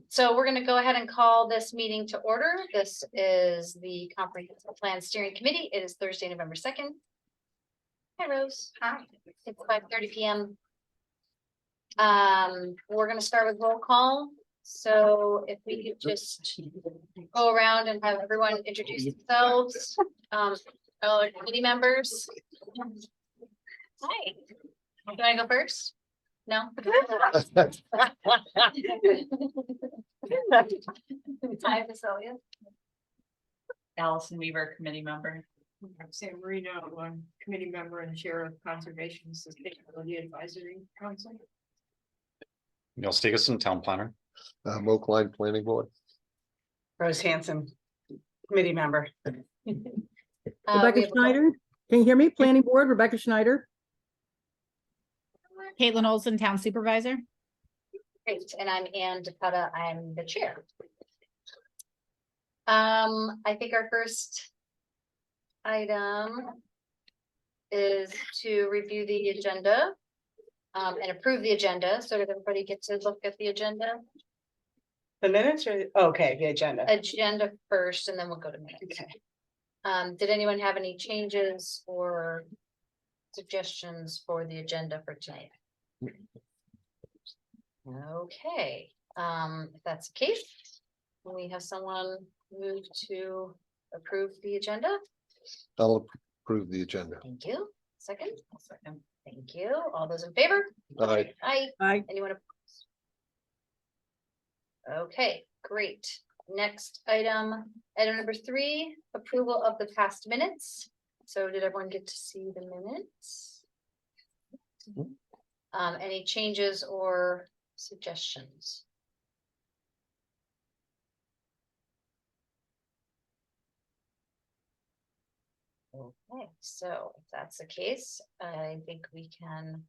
So we're gonna go ahead and call this meeting to order. This is the Comprehensive Plan Steering Committee. It is Thursday, November 2nd. Hi, Rose. Hi. It's 5:30 p.m. We're gonna start with roll call. So if we could just go around and have everyone introduce themselves. All committee members. Hi. Do I go first? No. Hi, Cecilia. Allison Weaver, committee member. I'm Sam Marino, one committee member and chair of Conservation and Sustainability Advisory Council. Neil Stegeson, town planner. Oakline Planning Board. Rose Hanson, committee member. we Rebecca have a Schneider, can you hear me? Planning Board, Rebecca Schneider. Caitlin Olson, town supervisor. Great, and I'm Ann Dakota. I'm the chair. I think our first item is to review the agenda and approve the agenda. So did everybody get to look at the agenda? The minutes or, okay, the agenda. Agenda first, and then we'll go to minutes. Okay. Did anyone have any changes or suggestions for the agenda for tonight? Okay, if that's the case, we have someone move to approve the agenda. I'll approve the agenda. Thank you. Second. Second. Thank you. All those in favor? Aye. Aye. Aye. Anyone opposed? Okay, great. Next item number 3, approval of the past minutes. So did everyone get to see the minutes? Any changes or suggestions? Okay, so if that's the case, I think we can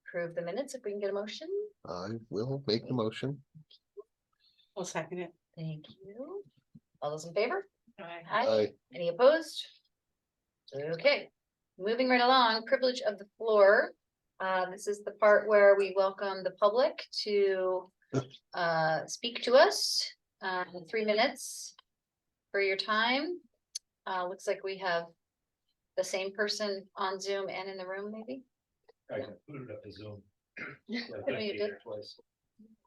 approve the minutes if we can get a motion. I will make the motion. I'll second it. Thank you. All those in favor? Aye. Aye. Any opposed? Okay, moving right along, privilege of the floor. This is the part where we welcome the public to speak to us. 3 minutes for your time. Looks like we have the same person on Zoom and in the room, maybe? I can put it up to Zoom. Oh, you did? Twice.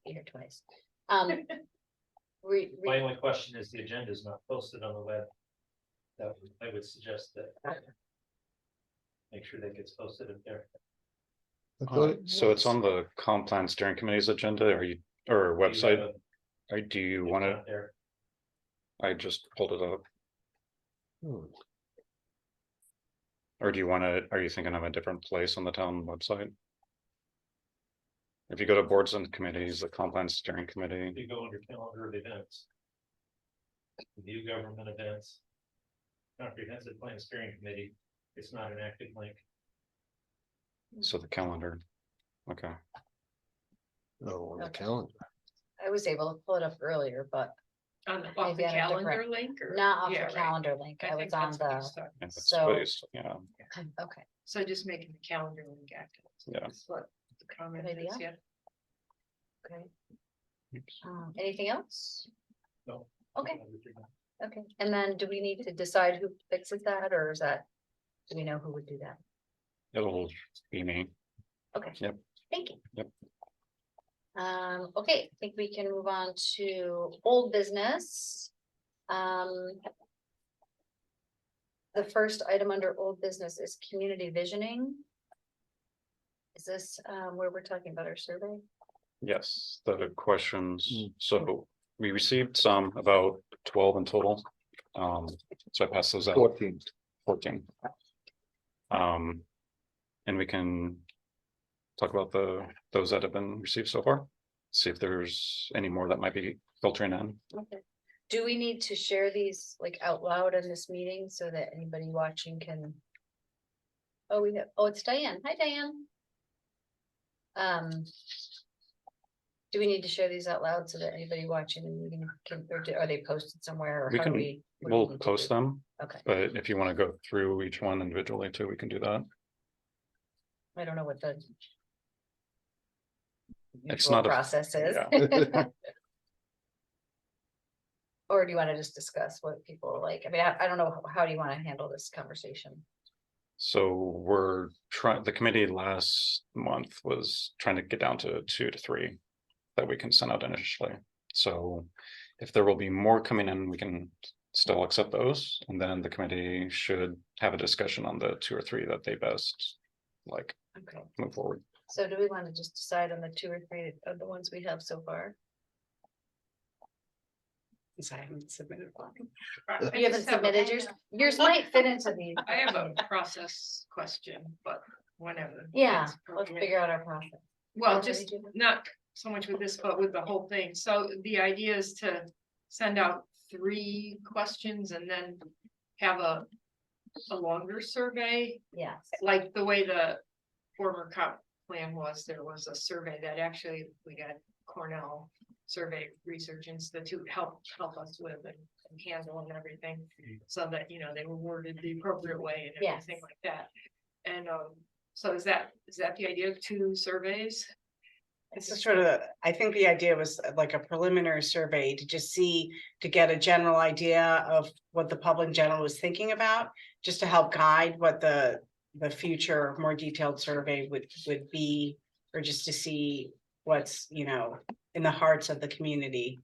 Here twice. My only question is the agenda is not posted on the web. I would suggest that. Make sure that gets posted up there. I thought it So it's was. on the comp plan steering committee's agenda, or website, or do you want to, There. I just pulled it up, Hmm. or do you want to, are you thinking of a different place on the town website? If you go to boards and committees, the comp plan steering committee, You go under calendar of events. View government events. Comprehensive Plan Steering Committee. It's not an active link. so the calendar, okay. Oh, on the Okay. calendar. I was able to pull it up earlier, but On the, off Maybe the on a calendar different- link or? not off Yeah, the right. calendar link. I think was on that's what he's the, talking- And that's So- what he's- yeah, okay. So just making the calendar link active. Yeah. That's what the comment Good is, idea. yeah. Okay. Oops. Anything else? No. Okay, okay. And then do we need to decide who fixes that, or is that, do we know who would do that? it'll be me. Okay. Yep. Thank you. Yep. Okay, I think we can move on to old business. The first item under old business is community visioning. Is this where we're talking about our survey? Yes, the questions, Mm. so we received some, about 12 in total. So I passed those out. 14. 14. And we can talk about those that have been received so far. See if there's any more that might be filtering in. Okay. Do we need to share these like out loud in this meeting so that anybody watching can? Oh, it's Diane. Hi, Diane. Do we need to share these out loud so that anybody watching the meeting can, or are they posted somewhere? Or We how do can- we? what do we We'll need to post do? them, Okay, but if you want to go through each one individually too, we can do that. I don't know what the. It's usual not a- process is. yeah. Or do you want to just discuss what people like? I mean, I don't know, how do you want to handle this conversation? So we're trying, the committee last month was trying to get down to 2 to 3 that we can send out initially. So if there will be more coming in, we can still accept those. And then the committee should have a discussion on the 2 or 3 that they best like Okay, move forward. so do we want to just decide on the 2 or 3 of the ones we have so far? Since I haven't submitted one. I You haven't just have a- submitted yours? Yours might fit into these. I have a process question, but whenever. Yeah, it's let's appropriate. figure out our process. Well, Okay, just do that. not so much with this, but with the whole thing. So the idea is to send out 3 questions and then have a longer survey, Yes, like the way the former comp plan was. There was a survey that actually we got Cornell Survey Research Institute help us with and handle and everything. So that, you know, they were worded the appropriate way and Yes. everything like that. And so is that the idea of 2 surveys? This is sort of, I think the idea was like a preliminary survey to just see, to get a general idea of what the public in general was thinking about, just to help guide what the future more detailed survey would be, or just to see what's, you know, in the hearts of the community.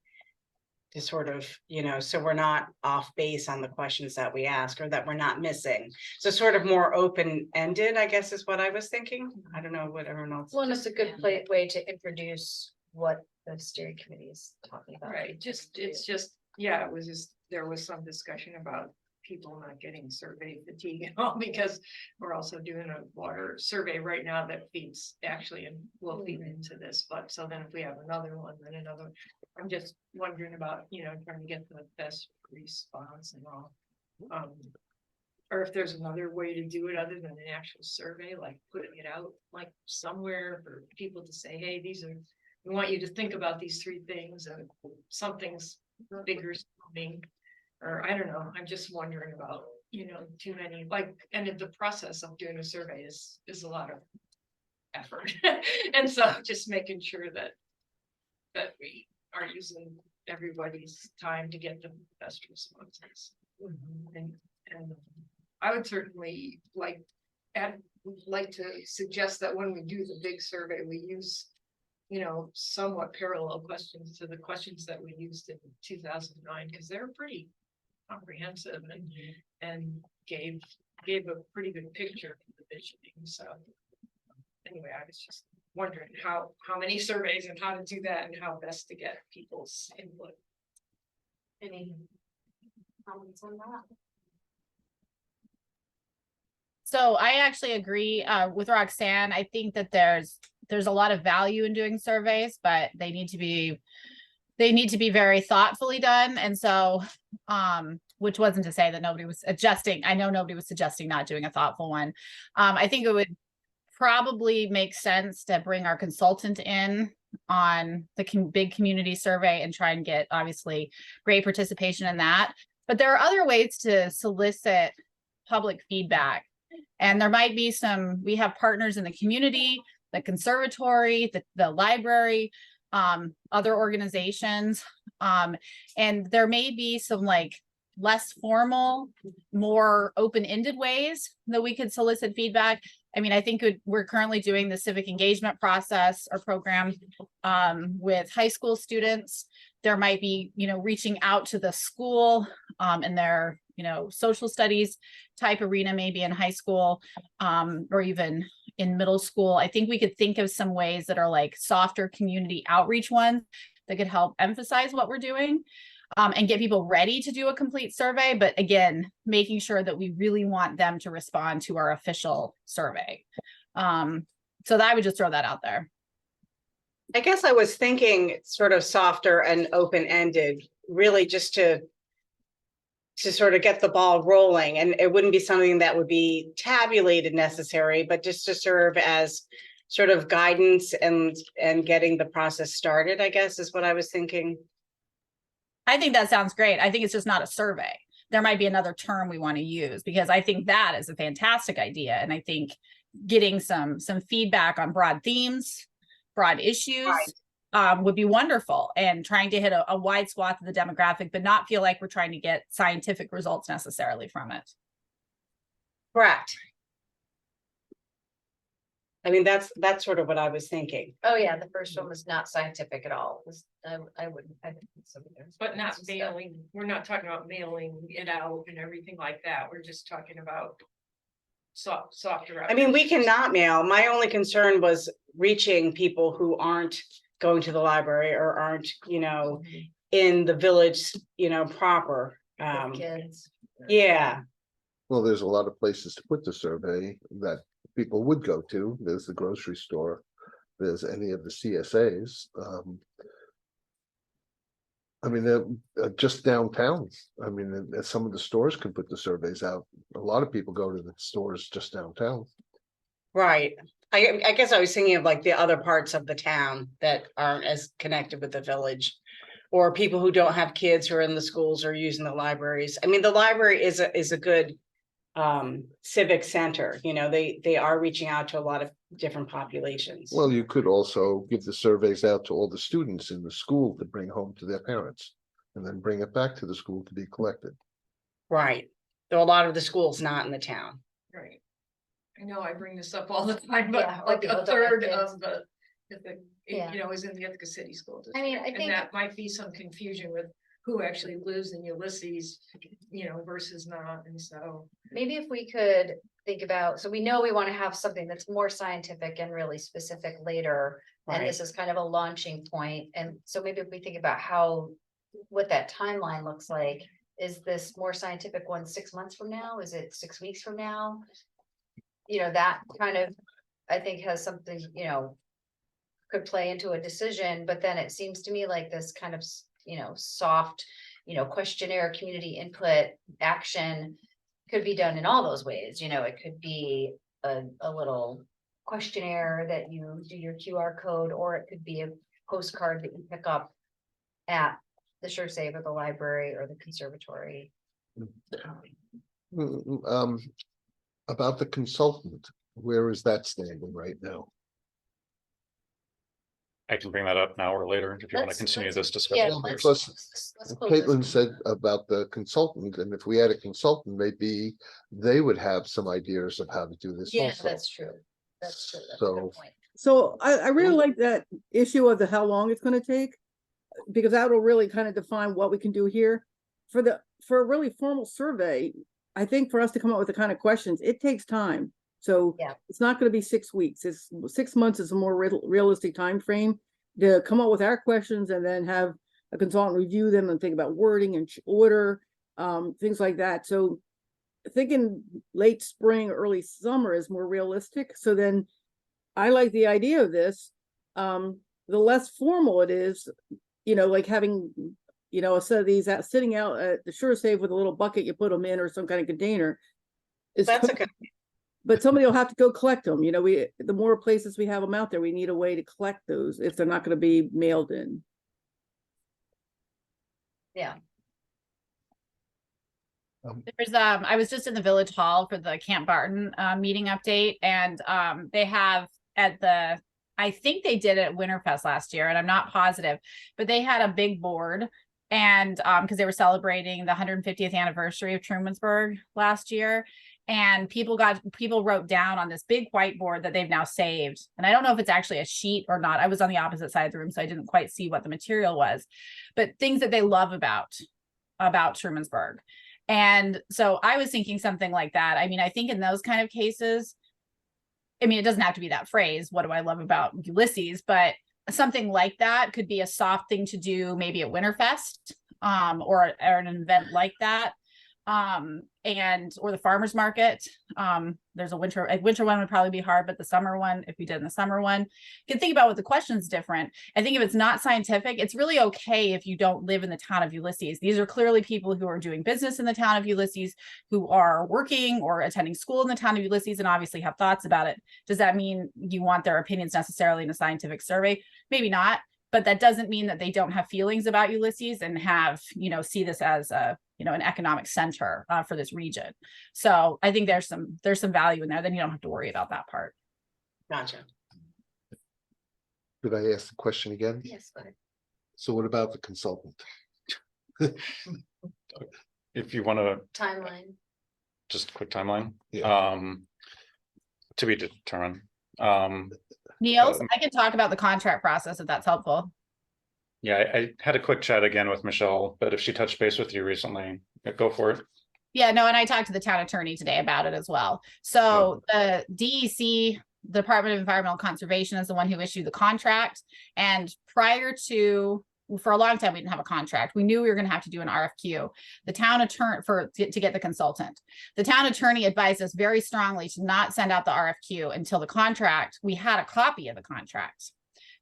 To sort of, you know, so we're not off base on the questions that we ask, or that we're not missing. So sort of more open-ended, I guess, is what I was thinking. I don't know what everyone else. well, and it's a good way to introduce what the steering committee is talking about. Right, it's just, yeah, it was just, there was some discussion about people not getting survey fatigue and all, because we're also doing a water survey right now that feeds actually and will feed into this, but so then if we have another one, then another. I'm just wondering about, you know, trying to get the best response and all. Or if there's another way to do it other than an actual survey, like putting it out like somewhere for people to say, hey, we want you to think about these 3 things and something's bigger coming. Or I don't know, I'm just wondering about, you know, too many, like, and the process of doing a survey is a lot of effort. And so just making sure that we are using everybody's time to get the best responses. And I would certainly like to suggest that when we do the big survey, we use, you know, somewhat parallel questions to the questions that we used in 2009, because they're pretty comprehensive and gave a pretty good picture of the visioning. So anyway, I was just wondering how many surveys and how to do that and how best to get people's input. Any comments on that? So I actually agree with Roxanne. I think that there's a lot of value in doing surveys, but they need to be very thoughtfully done. And so, which wasn't to say that nobody was adjusting. I know nobody was suggesting not doing a thoughtful one. I think it would probably make sense to bring our consultant in on the big community survey and try and get obviously great participation in that. But there are other ways to solicit public feedback. And there might be we have partners in the community, the conservatory, the library, other organizations. And there may be some like less formal, more open-ended ways that we could solicit feedback. I mean, I think we're currently doing the civic engagement process or program with high school students. There might be, you know, reaching out to the school and their, you know, social studies type arena, maybe in high school or even in middle school. I think we could think of some ways that are like softer community outreach ones that could help emphasize what we're doing and get people ready to do a complete survey. But again, making sure that we really want them to respond to our official survey. So that I would just throw that out there. I guess I was thinking sort of softer and open-ended, really just to sort of get the ball rolling, and it wouldn't be something that would be tabulated necessary, but just to serve as sort of guidance and getting the process started, I guess is what I was thinking. I think that sounds great. I think it's just not a survey. There might be another term we want to use, because I think that is a fantastic idea. And I think getting some feedback on broad themes broad issues. Right. Would be wonderful, and trying to hit a wide swath of the demographic, but not feel like we're trying to get scientific results necessarily from it. Correct. I mean, that's sort of what I was thinking. Oh, yeah, the first one was not scientific at all. I wouldn't. I think so either. But not Stuff. mailing, we're not talking about mailing it out and everything like that, we're just talking about softer. I mean, we cannot mail. My only concern was reaching people who aren't going to the library or aren't, in the village, proper. With kids. Yeah, Well, there's a lot of places to put the survey that people would go to. There's the grocery store. There's any of the CSAs. I mean, just downtown. I mean, some of the stores can put the surveys out. A lot of people go to the stores just downtown. right. I guess I was thinking of like the other parts of the town that aren't as connected with the village. Or people who don't have kids who are in the schools or using the libraries. I mean, the library is a good civic center, they are reaching out to a lot of different populations. Well, you could also give the surveys out to all the students in the school to bring home to their parents. And then bring it back to the school to be collected. Right, though a lot of the schools not in the town. Right. I know I bring this up all the time, Yeah, but or like people a don't have third kids. of the, Yeah. is in the Ithaca City School I mean, District. I And think- that might be some confusion with who actually lives in Ulysses, versus not, and so. Maybe if we could think about, so we know we want to have something that's more scientific and really specific later. And Right, this is kind of a launching point. And so maybe if we think about what that timeline looks like, is this more scientific one 6 months from now? Is it 6 weeks from now? That kind of, I think has something, could play into a decision, but then it seems to me like this kind of, soft, questionnaire, community input, action could be done in all those ways. It could be a little questionnaire that you do your QR code, or it could be a postcard that you pick up at the Sure Save or the library or the conservatory. About the consultant, where is that standing right now? I can bring that up now or later if you want to Let's- continue let's- this discussion. Yeah, Well, let's because let's close this Caitlin one. said about the consultant, and if we had a consultant, maybe they would have some ideas of how to do this Yeah, also. that's true. That's true. That's a So- good point. So I really like that issue of the how long it's gonna take. Because that will really kind of define what we can do here. For a really formal survey, I think for us to come up with the kind of questions, it takes time. So Yeah. it's not gonna be 6 weeks. It's 6 months is a more realistic time frame to come up with our questions and then have a consultant review them and think about wording and order, things like that. So thinking late spring, early summer is more realistic. So then I like the idea of this. The less formal it is, like having, a set of these out, sitting out at the Sure Save with a little bucket, you put them in or some kind of container. that's a good, But somebody will have to go collect them. The more places we have them out there, we need a way to collect those if they're not going to be mailed in. Yeah. I was just in the village hall for the Camp Barton meeting update, and they have I think they did it at Winterfest last year, and I'm not positive, but they had a big board, and because they were celebrating the 150th anniversary of Trumansburg last year, and people wrote down on this big whiteboard that they've now saved, and I don't know if it's actually a sheet or not. I was on the opposite side of the room, so I didn't quite see what the material was, but things that they love about Trumansburg. And so I was thinking something like that. I mean, I think in those kind of cases, it doesn't have to be that phrase, what do I love about Ulysses, but something like that could be a soft thing to do maybe at Winterfest, or an event like that. Or the farmer's market. There's a winter one would probably be hard, but the summer one, if we did in the summer one, you can think about what the question's different. I think if it's not scientific, it's really okay if you don't live in the town of Ulysses. These are clearly people who are doing business in the town of Ulysses, who are working or attending school in the town of Ulysses, and obviously have thoughts about it. Does that mean you want their opinions necessarily in a scientific survey? Maybe not, but that doesn't mean that they don't have feelings about Ulysses and have, see this as a, an economic center for this region. So I think there's some value in there. Then you don't have to worry about that part. gotcha. Could I ask the question again? Yes, go ahead. So what about the consultant? If you want to, Timeline. just a quick timeline, Yeah. to be determined. Niels, I can talk about the contract process if that's helpful. Yeah, I had a quick chat again with Michelle, but if she touched base with you recently, go for it. Yeah, no, and I talked to the town attorney today about it as well. So the DEC, Department of Environmental Conservation, is the one who issued the contract. And prior to, for a long time, we didn't have a contract. We knew we were going to have to do an RFQ. The town attorney to get the consultant. The town attorney advised us very strongly to not send out the RFQ until the contract, we had a copy of the contract,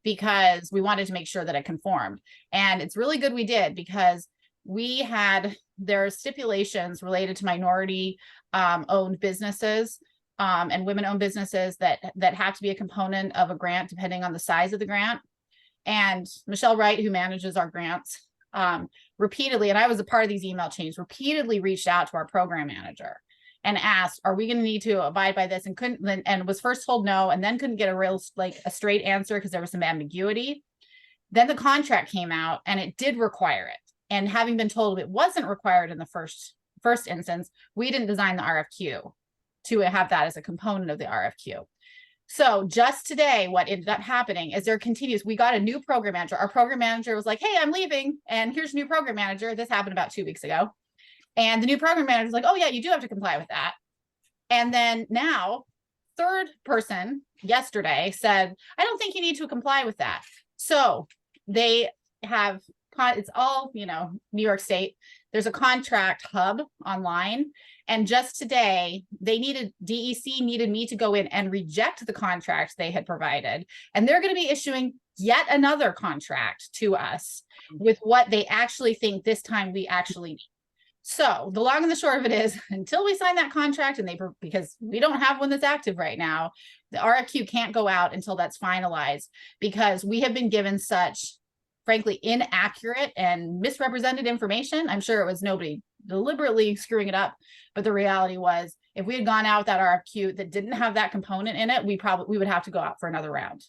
because we wanted to make sure that it conformed. And it's really good we did, because we had, there are stipulations related to minority owned businesses and women owned businesses that have to be a component of a grant depending on the size of the grant. And Michelle Wright, who manages our grants, repeatedly, and I was a part of these email chains, repeatedly reached out to our program manager and asked, are we going to need to abide by this? And couldn't, and was first told no, and then couldn't get a real, like a straight answer because there was some ambiguity. Then the contract came out and it did require it. And having been told it wasn't required in the first instance, we didn't design the RFQ to have that as a component of the RFQ. So just today, what ended up happening is there continues, we got a new program manager. Our program manager was like, hey, I'm leaving. And here's a new program manager. This happened about 2 weeks ago. And the new program manager was like, oh yeah, you do have to comply with that. And then now, third person yesterday said, I don't think you need to comply with that. So they have, it's all, you know, New York State. There's a contract hub online. And just today, DEC needed me to go in and reject the contract they had provided. And they're going to be issuing yet another contract to us with what they actually think this time we actually need. So the long and the short of it is, until we sign that contract, and because we don't have one that's active right now, the RFQ can't go out until that's finalized, because we have been given such, frankly, inaccurate and misrepresented information. I'm sure it was nobody deliberately screwing it up, but the reality was, if we had gone out with that RFQ that didn't have that component in it, we would have to go out for another round.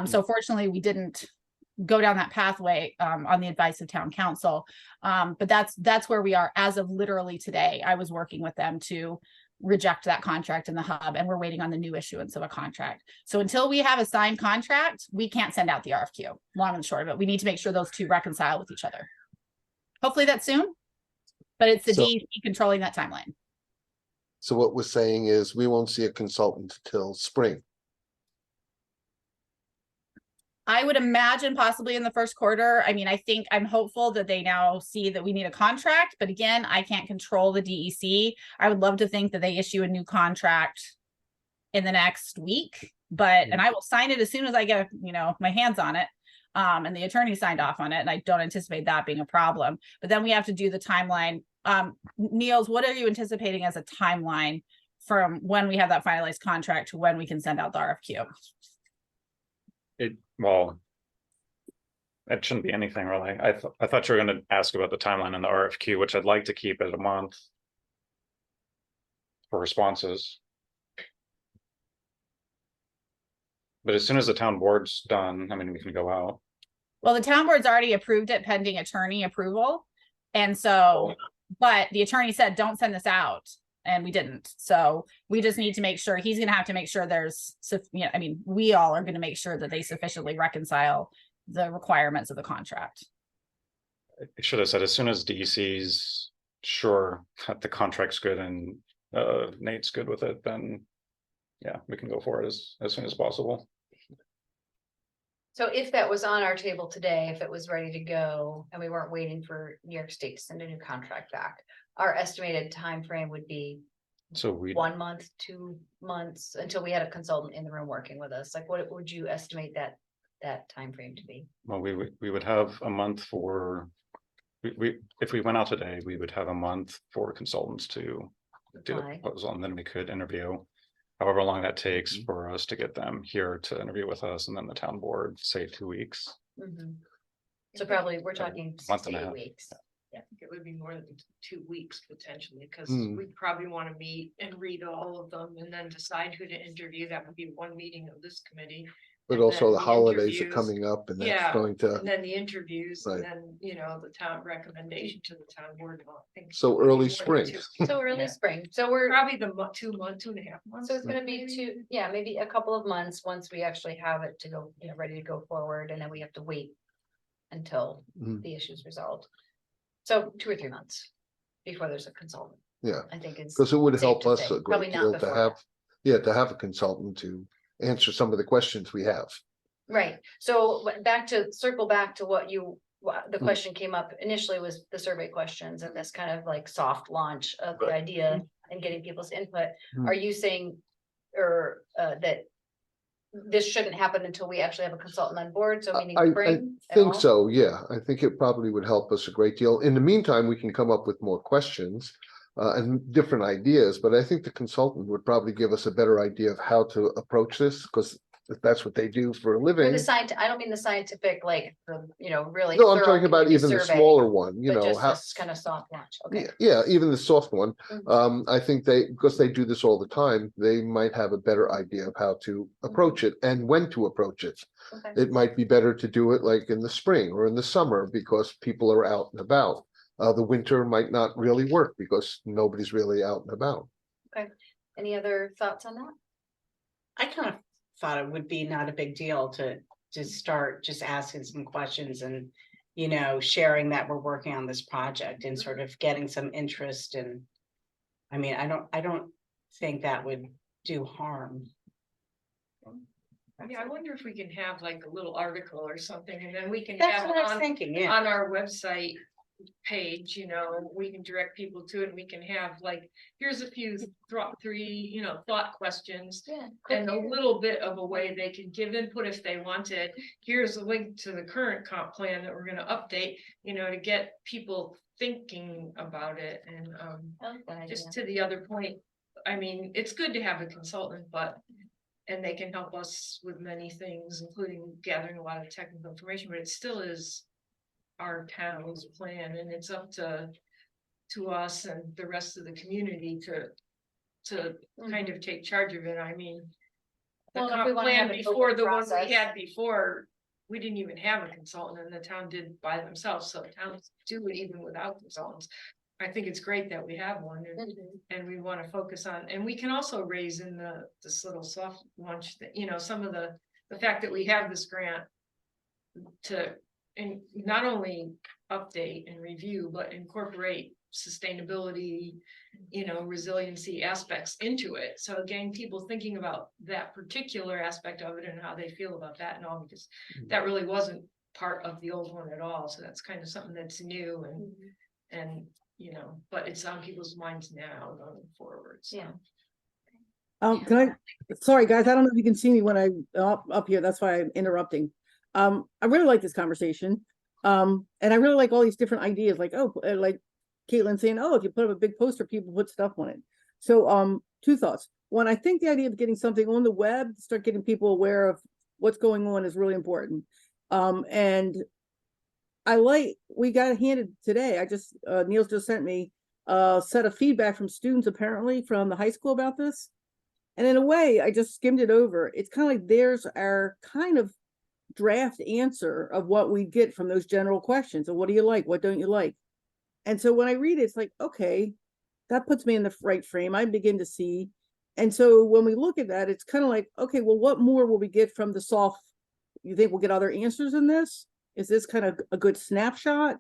So fortunately, we didn't go down that pathway on the advice of town council. But that's where we are as of literally today. I was working with them to reject that contract in the hub, and we're waiting on the new issuance of a contract. So until we have a signed contract, we can't send out the RFQ, long and short of it. We need to make sure those two reconcile with each other. Hopefully that's soon, but it's the DEC controlling that timeline. So what we're saying is we won't see a consultant till spring. I would imagine possibly in the first quarter. I mean, I'm hopeful that they now see that we need a contract, but again, I can't control the DEC. I would love to think that they issue a new contract in the next week, and I will sign it as soon as I get, my hands on it. And the attorney signed off on it, and I don't anticipate that being a problem. But then we have to do the timeline. Niels, what are you anticipating as a timeline from when we have that finalized contract to when we can send out the RFQ? Well, it shouldn't be anything really. I thought you were going to ask about the timeline in the RFQ, which I'd like to keep at a month for responses. But as soon as the town board's done, I mean, we can go out. Well, the town board's already approved it pending attorney approval. And so, but the attorney said, don't send this out. And we didn't. So we just need to make sure, he's going to have to make sure we all are going to make sure that they sufficiently reconcile the requirements of the contract. I should have said, as soon as DEC's sure that the contract's good and Nate's good with it, then yeah, we can go for it as soon as possible. So if that was on our table today, if it was ready to go and we weren't waiting for New York State to send a new contract back, our estimated time frame would be So we 1 month, 2 months, until we had a consultant in the room working with us. Like, what would you estimate that time frame to be? well, we would have a month for if we went out today, we would have a month for consultants to do the proposal, and then we could interview however long that takes for us to get them here to interview with us, and then the town board, say 2 weeks. So probably we're talking Month 6 and to a 8 half. weeks. I think it would be more than 2 weeks potentially, because Hmm. we probably want to meet and read all of them and then decide who to interview. That would be one meeting of this committee. But And also then the holidays are interviews. coming up and that's Yeah, going to, and then the interviews, and Right. then, the town recommendation to the town board. I think so more early than spring. two. So early Yeah. spring, so we're, Probably the 2.5 months. so it's gonna be two, yeah, maybe a couple of months, once we actually have it to go, ready to go forward, and then we have to wait until Mhm. the issue's resolved. So 2 or 3 months before there's a consultant, Yeah, I think is. because it would safe help to us say. a Probably great not deal to before have, that. yeah, to have a consultant to answer some of the questions we have. Right, so circle back to what the Mm. question came up initially was the survey questions and this kind of like soft launch of the Right. idea and getting people's input. Mm. Are you saying, or that this shouldn't happen until we actually have a consultant on board, so meaning I spring? at think all? so, yeah. I think it probably would help us a great deal. In the meantime, we can come up with more questions and different ideas, but I think the consultant would probably give us a better idea of how to approach this, because that's what they do for a Or living. I don't mean the scientific, like, really. No, I'm thorough talking about community even the survey, smaller one, But just how, this kind of soft launch, okay. yeah, even the soft one. Mhm. I think because they do this all the time, they might have a better idea of how to approach it and when to approach it. Okay. It might be better to do it like in the spring or in the summer because people are out and about. The winter might not really work because nobody's really out and about. Any other thoughts on that? I kind of thought it would be not a big deal to start just asking some questions and, sharing that we're working on this project and sort of getting some interest and. I mean, I don't think that would do harm. Yeah, I wonder if we can have like a little article or something, and then we can That's have what I was on, thinking, yeah. on our website page, we can direct people to it, we can have like, here's a few thought questions. Yeah. And a little bit of a way they can give input if they wanted. Here's a link to the current comp plan that we're gonna update, to get people thinking about it and just to the other point. I mean, it's good to have a consultant, and they can help us with many things, including gathering a lot of technical information, but it still is our town's plan, and it's up to us and the rest of the community to kind of take charge of it. I mean, the Well, if we comp wanna have plan an before, open the one process. we had before, we didn't even have a consultant, and the town did by themselves, so towns do it even without consultants. I think it's great that we have one, and we want to focus on, and we can also raise in this little soft launch that, some of the fact that we have this grant to, and not only update and review, but incorporate sustainability, resiliency aspects into it. So again, people thinking about that particular aspect of it and how they feel about that and all, because that really wasn't part of the old one at all. So that's kind of something that's new and but it's on people's minds now going forward. So. Yeah. Can I, sorry, guys, I don't know if you can see me when I'm up here, that's why I'm interrupting. I really like this conversation. And I really like all these different ideas, like, like Caitlin saying, if you put up a big poster, people put stuff on it. So, 2 thoughts. One, I think the idea of getting something on the web, start getting people aware of what's going on is really important. And we got handed today, Neil's just sent me a set of feedback from students apparently from the high school about this. And in a way, I just skimmed it over. It's kind of like there's our kind of draft answer of what we get from those general questions. So what do you like? What don't you like? And so when I read it, it's like, okay, that puts me in the right frame. I begin to see. And so when we look at that, it's kind of like, okay, well, what more will we get from the soft? You think we'll get other answers in this? Is this kind of a good snapshot?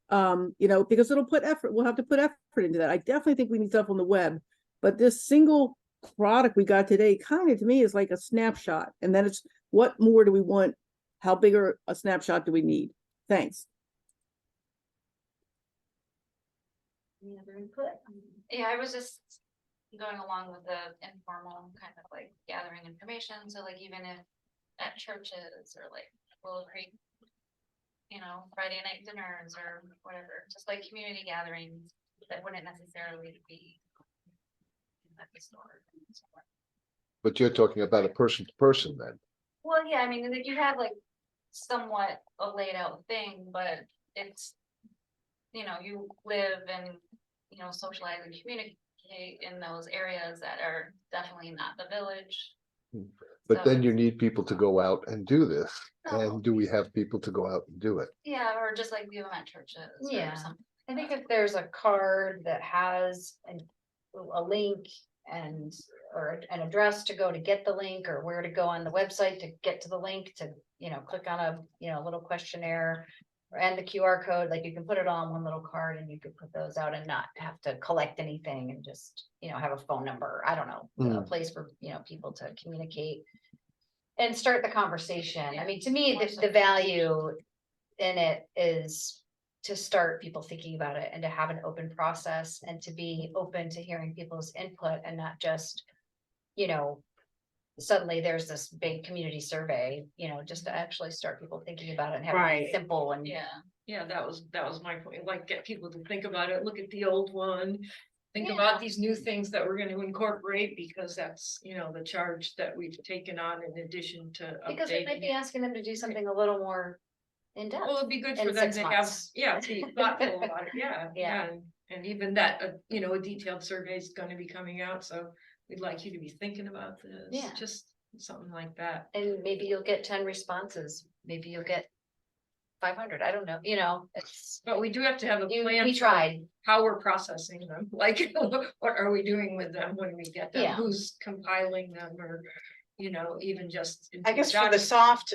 Because it'll put effort, we'll have to put effort into that. I definitely think we need stuff on the web, but this single product we got today kind of to me is like a snapshot. And then it's what more do we want? How big a snapshot do we need? Thanks. Any other input? Yeah, I was just going along with the informal kind of like gathering information. So like even if at churches or like Willow Creek, Friday night dinners or whatever, just like community gatherings that wouldn't necessarily be at the store. But you're talking about a person to person then. Well, yeah, I mean, if you have like somewhat a laid out thing, but it's, you live and, socialize and communicate in those areas that are definitely not the village. But So then you it's- need people to go out and do this. No. And do we have people to go out and do it? Yeah, or just like do them at churches Yeah. or something. I think if there's a card that has a link and, or an address to go to get the link, or where to go on the website to get to the link to, click on a, little questionnaire. And the QR code, like you can put it on one little card and you could put those out and not have to collect anything and just, have a phone number. I don't know, a place for, people to communicate. And start the conversation. I mean, to me, the value in it is to start people thinking about it and to have an open process and to be open to hearing people's input and not just, suddenly there's this big community survey, just to actually start people thinking about it and have it Right. be simple and. Yeah. Yeah, that was my point, like get people to think about it, look at the old one. Think Yeah. about these new things that we're gonna incorporate, because that's, the charge that we've taken on in addition to Because we might updating be it. asking them to do something a little more in depth. Well, it'd be good in for them 6 to have, months. be thoughtful about it, Yeah. yeah, and even that, a detailed survey is gonna be coming out, so we'd like you to be thinking about this. Yeah. Just something like that. And maybe you'll get 10 responses, maybe you'll get 500, I don't know, it's, But we do have to have a plan. we for tried. How we're processing them, like, what are we doing with them when we get them, Yeah. who's compiling them, or, even just. into I a guess for the document. soft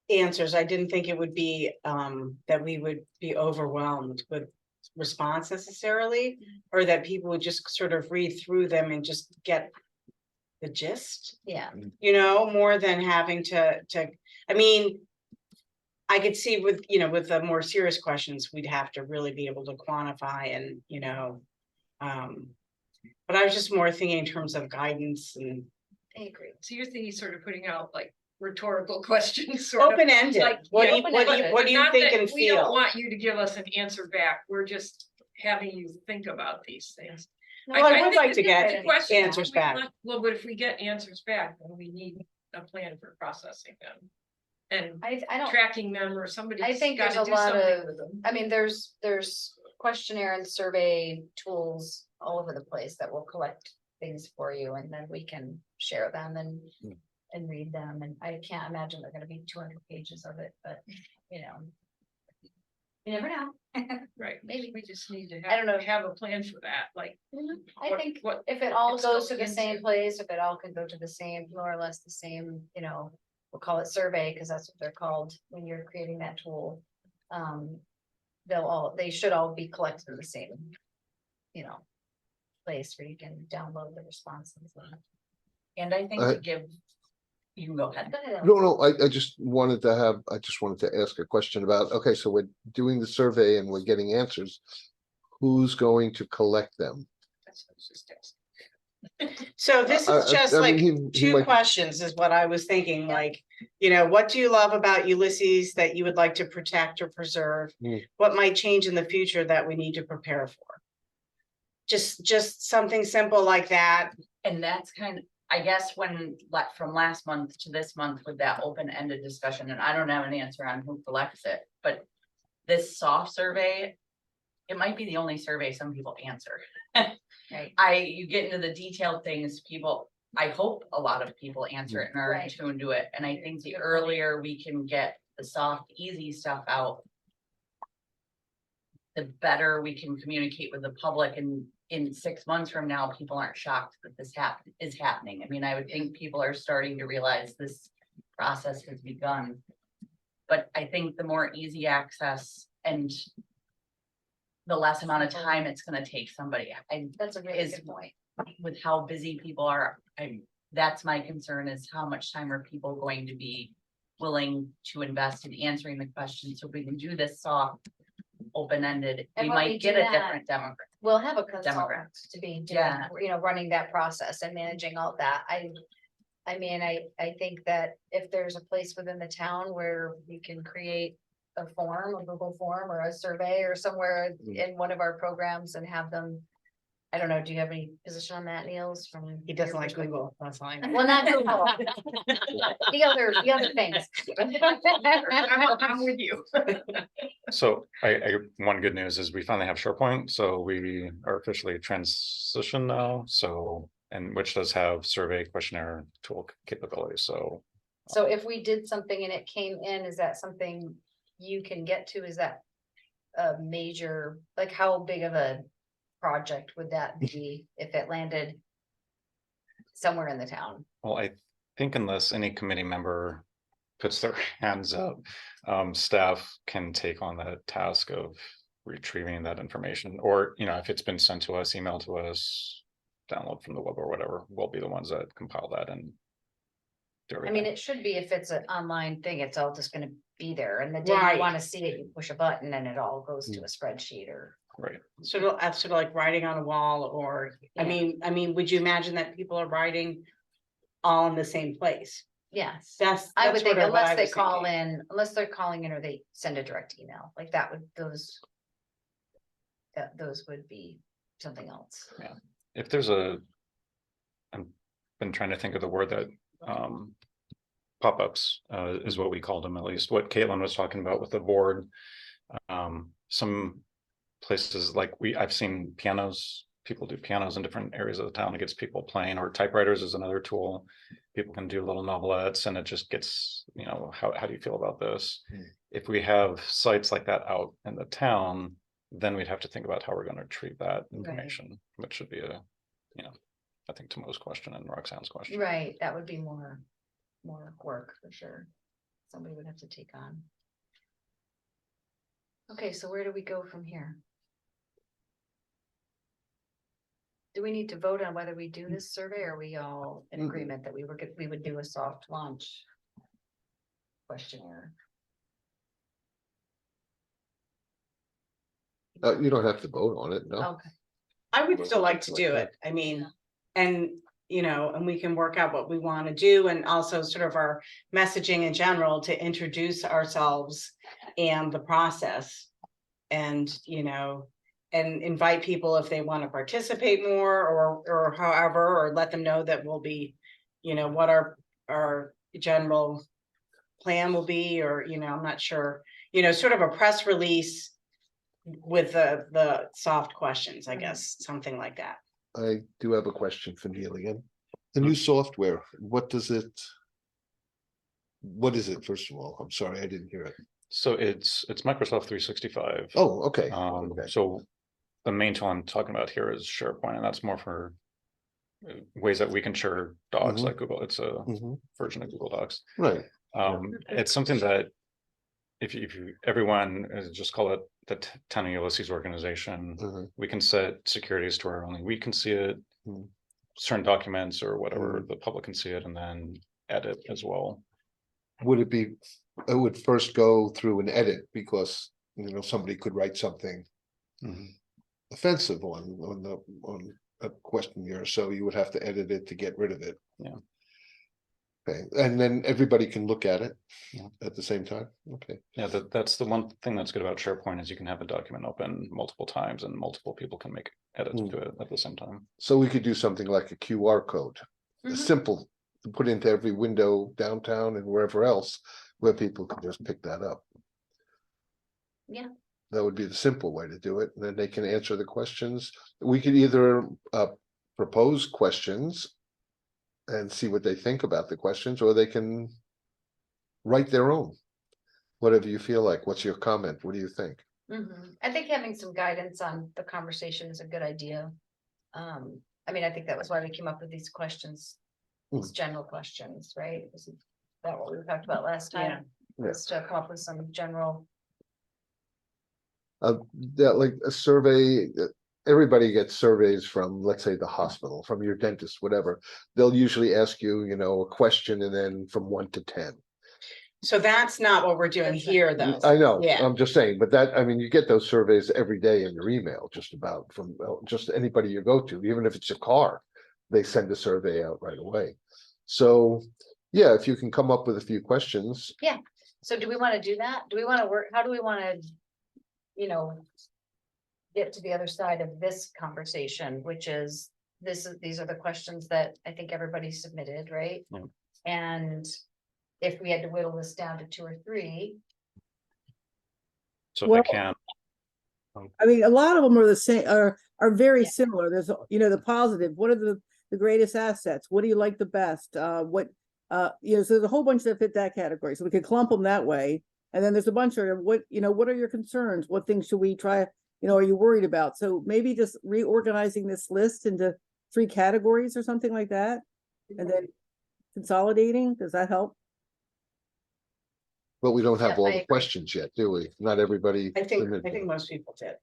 answers, I didn't think it would be, that we would be overwhelmed with response necessarily, or that people would just sort of read through them and just get the gist, Yeah, more than having to, I mean, I could see with, with the more serious questions, we'd have to really be able to quantify and, but I was just more thinking in terms of guidance and I agree. So you're thinking sort of putting out like rhetorical questions, sort of. open-ended. like, What yeah, do you, what do you, but what do you not think that and We don't feel? want you to give us an answer back, we're just having you think about these things. Well, I would think like the- to get the question is, answers we back. want- Well, but if we get answers back, then we need a plan for processing them. And I don't, tracking them, or somebody's I think gotta there's a do lot something of- with them. I mean, there's questionnaire and survey tools all over the place that will collect things for you, and then we can share them and read them, and I can't imagine they're gonna be 200 pages of it, but, you never know. Right, maybe. we just need to I don't know. have a plan for that, like. I what- think What, if it all it's goes to going the same into. place, if it all can go to the same, more or less the same, we'll call it survey, because that's what they're called when you're creating that tool. They should all be collected in the same, place where you can download the responses. And I think to give, you can go ahead. Go ahead, No, I just wanted to ask a question about, okay, so we're doing the survey and we're getting answers. Who's going to collect them? That's what I was just asking. So this is just I like mean, he two might- questions is what I was thinking, Yeah. like, what do you love about Ulysses that you would like to protect or preserve? Hmm. What might change in the future that we need to prepare for? Just something simple like that. And that's kind of, I guess, from last month to this month with that open-ended discussion, and I don't have an answer on who collects it, but this soft survey, it might be the only survey some people answer. Right. You get into the detailed things, I hope a lot of people answer it and are in Right. tune to it, and I think the earlier we can get the soft, easy stuff out, the better we can communicate with the public, and in 6 months from now, people aren't shocked that this is happening. I mean, I would think people are starting to realize this process has begun. But I think the more easy access and the less amount of time it's gonna take somebody, That's a really Is- good point. with how busy people are, that's my concern, is how much time are people going to be willing to invest in answering the questions, so we can do this soft, open-ended, And we when we might get do a that- different demographic. We'll have a consultant Demographics. to be Yeah. doing, running that process and managing all that. I mean, I think that if there's a place within the town where we can create a form, a Google form or a survey or somewhere in one of our programs and have them. I don't know, do you have any position on that, Niels, from? He doesn't your like perspective? Google, that's fine. Well, not Google. The other things. I'm with you. So one good news is we finally have SharePoint, so we are officially transitioned now, so. and which does have survey questionnaire tool capabilities, so. So if we did something and it came in, is that something you can get to? Is that a major, like how big of a project would that be if it landed somewhere in the town? Well, I think unless any committee member puts their hands up, staff can take on that task of retrieving that information, or, you know, if it's been sent to us, emailed to us, download from the web or whatever, we'll be the ones that compile that and do I mean, everything. it should be, if it's an online thing, it's all just gonna be there, and the day Right. you wanna see it, you push a button and it all goes to a spreadsheet or. Right. Sort of like writing on a wall, or, Yeah. I mean, would you imagine that people are writing all in the same place? Yes, That's. I would that's think sort of what I unless they was call thinking. in, unless they're calling in or they send a direct email, like that would, those would be something else. If there's a, I've been trying to think of the word that, pop-ups, is what we called them, at least what Caitlin was talking about with the board. Some places like I've seen pianos, people do pianos in different areas of the town, it gets people playing, or typewriters is another tool. People can do little novelettes and it just gets, you know, how do you feel about this? If we have sites like that out in the town, then we'd have to think about how we're gonna treat that information, which should be a, you know, I think Tomo's question and Roxanne's question. Right, that would be more work for sure. Somebody would have to take on. Okay, so where do we go from here? Do we need to vote on whether we do this survey, or are we all in agreement that we would do a soft launch questionnaire? You don't have to vote on it, no? Okay, I would still like to do it. I mean, and, you know, and we can work out what we want to do, and also sort of our messaging in general to introduce ourselves and the process. And, you know, and invite people if they want to participate more, or however, or let them know that we'll be, you know, what our general plan will be, or, you know, I'm not sure, you know, sort of a press release with the soft questions, I guess, something like that. I do have a question for Neil again. The new software, what is it, first of all? I'm sorry, I didn't hear it. So it's Microsoft 365. Oh, okay. Okay. So the main tool I'm talking about here is SharePoint, and that's more for ways that we can share docs Mhm. like Google. It's a Mhm. version of Google Docs. Right. It's something that if you everyone just call it the Town of Ulysses organization, Mhm. we can set securities to where only we can see it, Mhm. certain documents or whatever, the public can see it, and then edit as well. Would it would first go through an edit because, you know, somebody could write something offensive on a questionnaire, so you would have to edit it to get rid of it. Yeah. Okay, and then everybody can look at it Yeah. at the same time, okay. Yeah, that's the one thing that's good about SharePoint is you can have a document open multiple times and multiple people can make edits to it at the same time. So we could do something like a QR code, Mhm. simple to put into every window downtown and wherever else, where people can just pick that up. Yeah. That would be the simple way to do it, and then they can answer the questions. We could either propose questions and see what they think about the questions, or they can write their own. Whatever you feel like. What's your comment? What do you think? I think having some guidance on the conversation is a good idea. I mean, I think that was why we came up with these questions, these general questions, right? Is that what we talked about last time? Yeah. Was to come up with some general. That like a survey, everybody gets surveys from, let's say, the hospital, from your dentist, whatever. They'll usually ask you, you know, a question and then from 1 to 10. So that's not what we're doing That's not- here, though. I know, Yeah. I'm just saying, but that, I mean, you get those surveys every day in your email, just about from just anybody you go to, even if it's a car, they send a survey out right away. So, yeah, if you can come up with a few questions. So do we want to do that? Do we want to work, how do we want to, you know, get to the other side of this conversation, which is, these are the questions that I think everybody submitted, right? Yeah. And if we had to whittle this down to 2 or 3, So if Well- I can, I mean, a lot of them are the same, are very similar. There's, you know, the positive, what are the the greatest assets? What do you like the best? What, you know, so there's a whole bunch that fit that category. So we could clump them that way. And then there's a bunch of what, you know, what are your concerns? What things should we try? You know, are you worried about? So maybe just reorganizing this list into 3 categories or something like that. And then consolidating, does that help? But we don't have Yeah, all I the agree. questions yet, do we? Not everybody. I think submitted. most people did.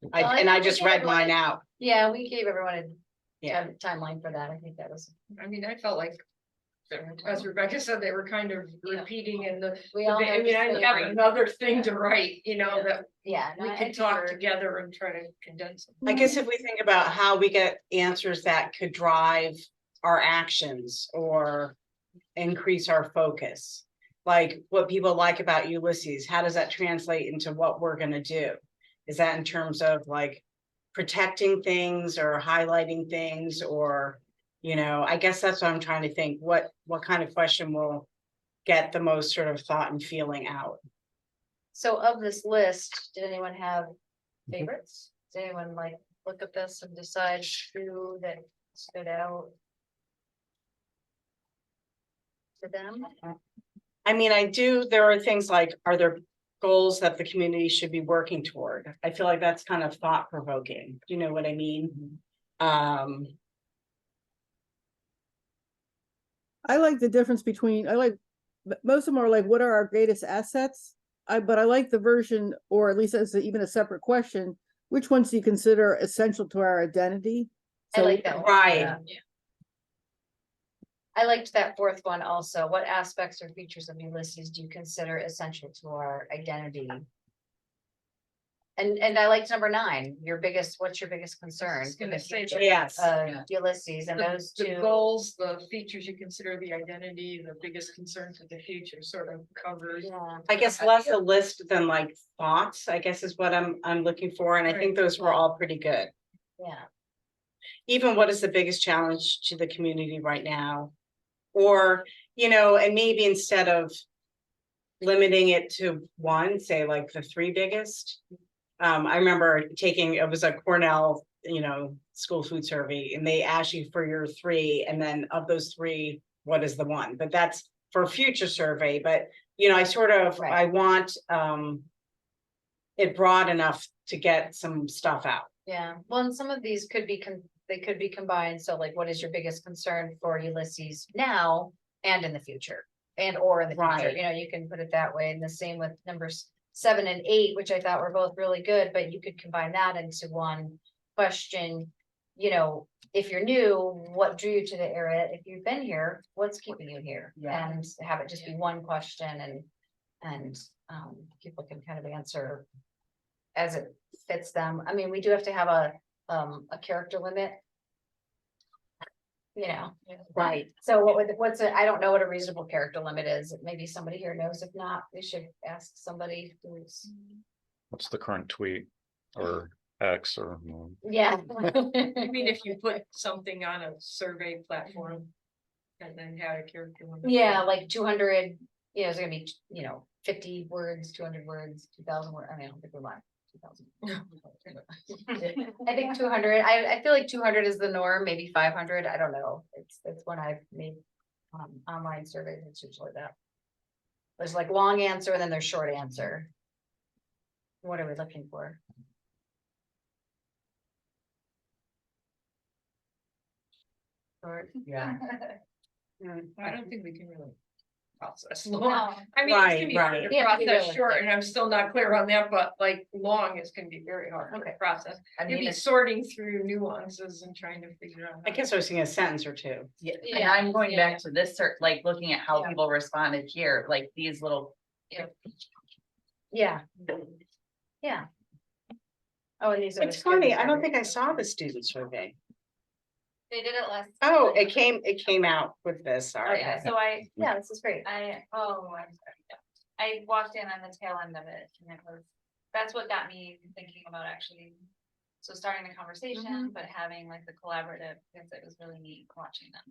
Well, And I think just we gave read mine everyone out. Yeah, we gave everyone a Yeah. timeline for that. I think that was. I mean, I felt like, as Rebecca said, they were kind of repeating in the, We all I mean, I understood. have another thing to write, you know, that Yeah. no, we I can talk concur. together and try to condense them. I guess if we think about how we get answers that could drive our actions or increase our focus. Like what people like about Ulysses, how does that translate into what we're gonna do? Is that in terms of like protecting things or highlighting things or, you know, I guess that's what I'm trying to think. What kind of question will get the most sort of thought and feeling out? So of this list, did anyone have favorites? Does anyone like look at this and decide who that stood out? To them? I mean, there are things like, are there goals that the community should be working toward? I feel like that's kind of thought provoking. Do you know what I mean? I like the difference between, most of them are like, what are our greatest assets? But I like the version, or at least as even a separate question, which ones do you consider essential to our identity? I So, like that one. Right. Yeah. I liked that 4th one also. What aspects or features of Ulysses do you consider essential to our identity? And I liked number 9, what's your biggest concern? was gonna for the say future that. Yes. of Ulysses and those The 2. goals, the features you consider the identity, the biggest concern for the future sort of covers. Yeah. I guess less a list than like thoughts, I guess is what I'm looking for. And I think those were all pretty good. Yeah. Even what is the biggest challenge to the community right now? Or, you know, and maybe instead of limiting it to one, say like the 3 biggest. I remember it was a Cornell, you know, school food survey, and they asked you for your 3, and then of those 3, what is the one? But that's for a future survey, but you know, Right. I want it broad enough to get some stuff out. Yeah, well, and some of these could be they could be combined, so like, what is your biggest concern for Ulysses now and in the future? And or in the future, Right. you know, you can put it that way, and the same with numbers 7 and 8, which I thought were both really good, but you could combine that into one question. You know, if you're new, what drew you to the area? If you've been here, what's keeping you here? Yeah. And have it just be one question and people can kind of answer as it fits them. I mean, we do have to have a character limit. You know. Right. So I don't know what a reasonable character limit is. Maybe somebody here knows. If not, we should ask somebody who's. What's the current tweet or X or? Yeah. I mean, if you put something on a survey platform and then had a character limit. Yeah, like 200, you know, it's gonna be, you know, 50 words, 200 words, 2,000 words. I mean, I don't think we want 2,000. I think 200, I feel like 200 is the norm, maybe 500, I don't know. It's when I've made online surveys, it's usually that. There's like long answer and then there's short answer. What are we looking for? Short. Yeah. I don't think we can really process. No, long. I mean, it's gonna be hard Right, to right. Yeah, process really. short, and I'm still not clear on that, but like long is gonna be very hard to Okay. process. I You'd mean, be it's, sorting through nuances and trying to figure out. I guess I was thinking a sentence or 2. yeah, and Yeah, I'm going yeah. back to this, like looking at how Yeah. people responded here, like these little, Yeah. Yeah. Oh, and these are. It's funny, I don't think I saw the student survey. They did it last. Oh, it came out with this, sorry. Yeah, so Yeah, this is great. I'm sorry. Yeah. I walked in on the tail end of it and that's what got me thinking about actually. So starting the conversation, but having like the collaborative, because it was really neat watching them.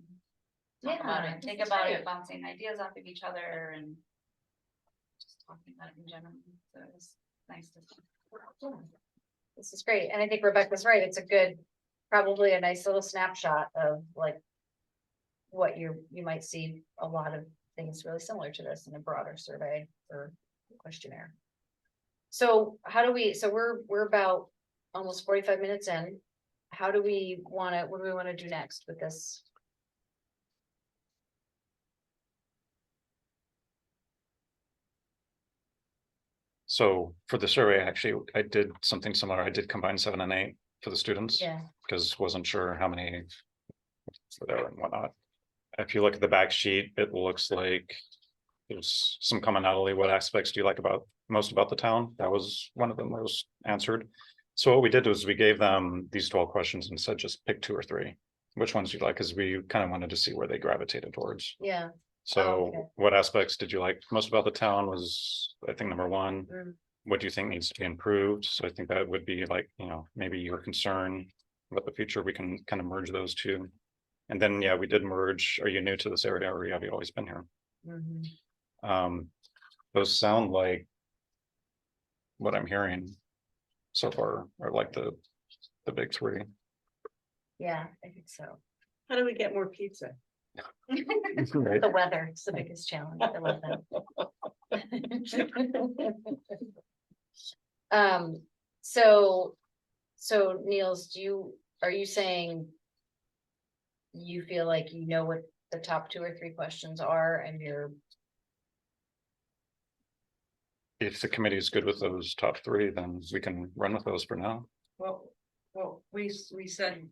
Talk about Yeah, it, think this is about great. it, bouncing ideas off of each other and. Just talking about it in general, so it was nice to see. This is great, and I think Rebecca's right, it's a good probably a nice little snapshot of like. What you might see a lot of things really similar to this in a broader survey or questionnaire. So how do we, so we're about almost 45 minutes in. How do we wanna, what do we wanna do next with this? So for the survey, actually, I did something similar. I did combine 7 and 8 for the students. Yeah. Because wasn't sure how many were there and whatnot. If you look at the back sheet, it looks like there's some commonality. What aspects do you like most about the town? That was one of them that was answered. So what we did was we gave them these 12 questions and said, just pick 2 or 3. Which ones you like, because we kind of wanted to see where they gravitated towards. Yeah. So okay. what aspects did you like most about the town was, I think, number 1. Mm. What do you think needs to be improved? So I think that would be like, maybe your concern about the future. We can kind of merge those 2. And then, yeah, we did merge. Are you new to this area or have you always been here? Mhm. Those sound like what I'm hearing so far are like the big 3. Yeah, I think so. How do we get more pizza? Right? The weather is the biggest challenge. I love that. So Niels, are you saying you feel like you know what the top 2 or 3 questions are and you're, If the committee is good with those top 3, then we can run with those for now. Well, we said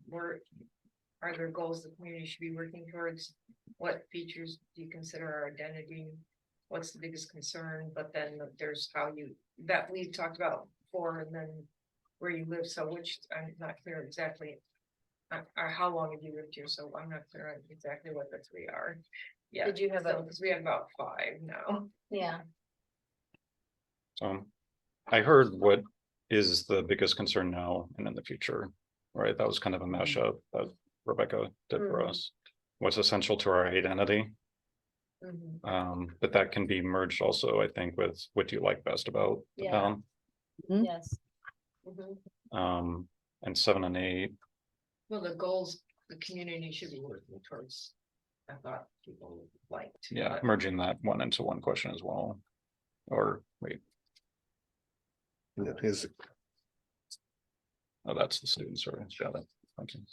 are there goals the community should be working towards? What features do you consider our identity? What's the biggest concern? But then there's that we talked about before, and then where you live. So I'm not clear exactly. How long have you lived here? So I'm not clear on exactly what the 3 are. Yeah. Did you have because we have about 5 now. yeah, So I heard what is the biggest concern now and in the future, right? That was kind of a mashup that Rebecca did for Mhm. us. What's essential to our identity. mhm, But that can be merged also, I think, with what do you like best about the Yeah. town? yes. Mhm. And 7 and 8. Well, the goals the community should be working towards. I thought people liked. Yeah, but- merging that one into one question as well. Or wait, Yeah, here's- oh, that's the students, sorry. Got it. Thank you.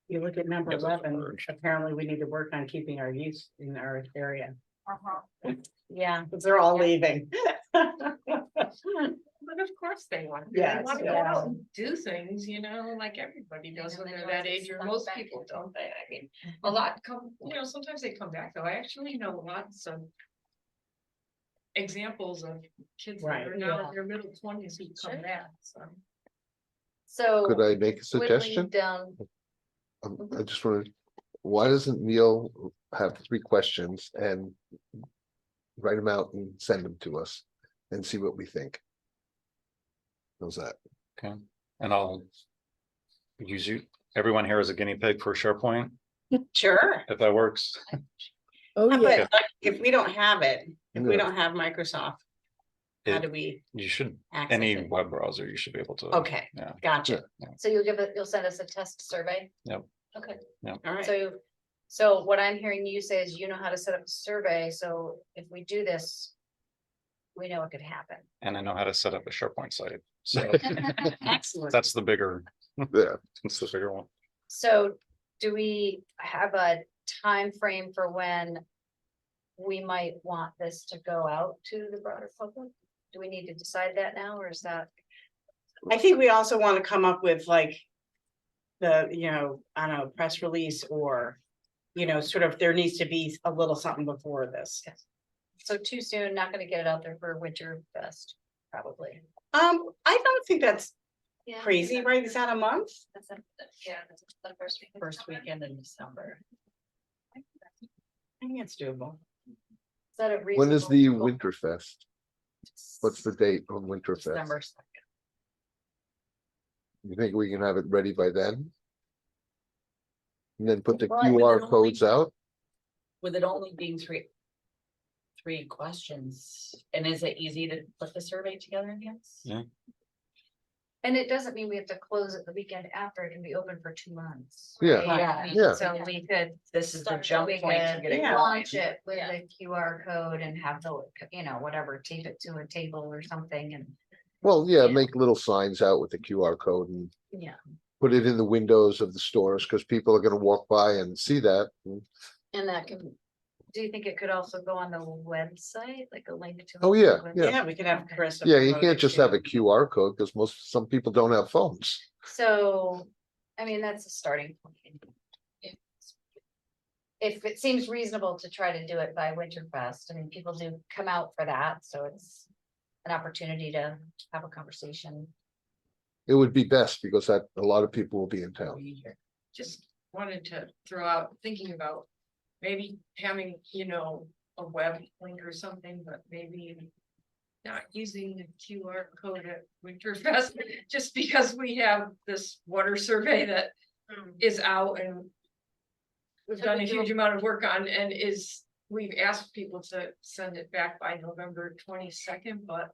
You look at number Yeah, those are 11, merged. apparently we need to work on keeping our youth in our area, Yeah, because they're all leaving. But of course they want. Yes, They want to go yes. out and do things, like everybody does when then they're once that it's age, or sunk most back people into don't they? I mean, a lot come, sometimes they come back though. I actually know lots of examples of kids that Right, are now yeah. in their middle 20s who come Sure. back, so. so. Could I make a whittling suggestion? Down, I just wanted, why doesn't Neil have 3 questions and write them out and send them to us and see what we think? How's that? Okay, and I'll use everyone here as a guinea pig for SharePoint, Sure, if that works. Oh, but yeah. like, if we don't have it, if we Yeah. don't have Microsoft, how It- do we You should, access any it? web browser, you should be able to. Okay, Yeah. gotcha, so you'll send us a test survey? Yep. Okay, all right. so what I'm hearing you say is you know how to set up a survey, so if we do this. We know it could happen. And I know how to set up a SharePoint site, so Excellent. that's the bigger, Yeah, that's the bigger one. So do we have a time frame for when we might want this to go out to the broader public? Do we need to decide that now, or is that? I think we also want to come up with like the, I don't know, press release or, sort of, there needs to be a little something before this. So too soon, not gonna get it out there for Winter Fest, probably. I don't think that's Yeah, crazy, right? Is that a month? That's the first week. First weekend in December. I think it's doable. Is that a when is the reasonable- Winterfest? What's the date on Winterfest? December 2nd. You think we can have it ready by then? And then put the Well, with QR it only- codes out? With it only being 3 questions, and is it easy to put the survey together against? Yeah. And it doesn't mean we have to close it the weekend after, it can be open for 2 months. Yeah, right? yeah, I mean, yeah. So we could. This is the start jump we point to could get it Yeah. Launch going. it with a QR code and have the, whatever, tape it to a table or something and, Well, yeah, Yeah. make little signs out with the QR code and yeah. put it in the windows of the stores, because people are gonna walk by and see that. And that can, do you think it could also go on the website, like a link to? Oh, the yeah, website? yeah. Yeah, we could have Okay. Carissa. Yeah, you promote can't it just too. have a QR code, because some people don't have phones. So, I mean, that's a starting point. If it seems reasonable to try to do it by Winterfest, I mean, people do come out for that, so it's an opportunity to have a conversation. It would be best because that, a lot of people will be in town. Just wanted to throw out, thinking about maybe having, a web link or something, but maybe not using the QR code at Winterfest, just because we have this water survey that is out and we've So done we a do- huge amount of work on and we've asked people to send it back by November 22nd, but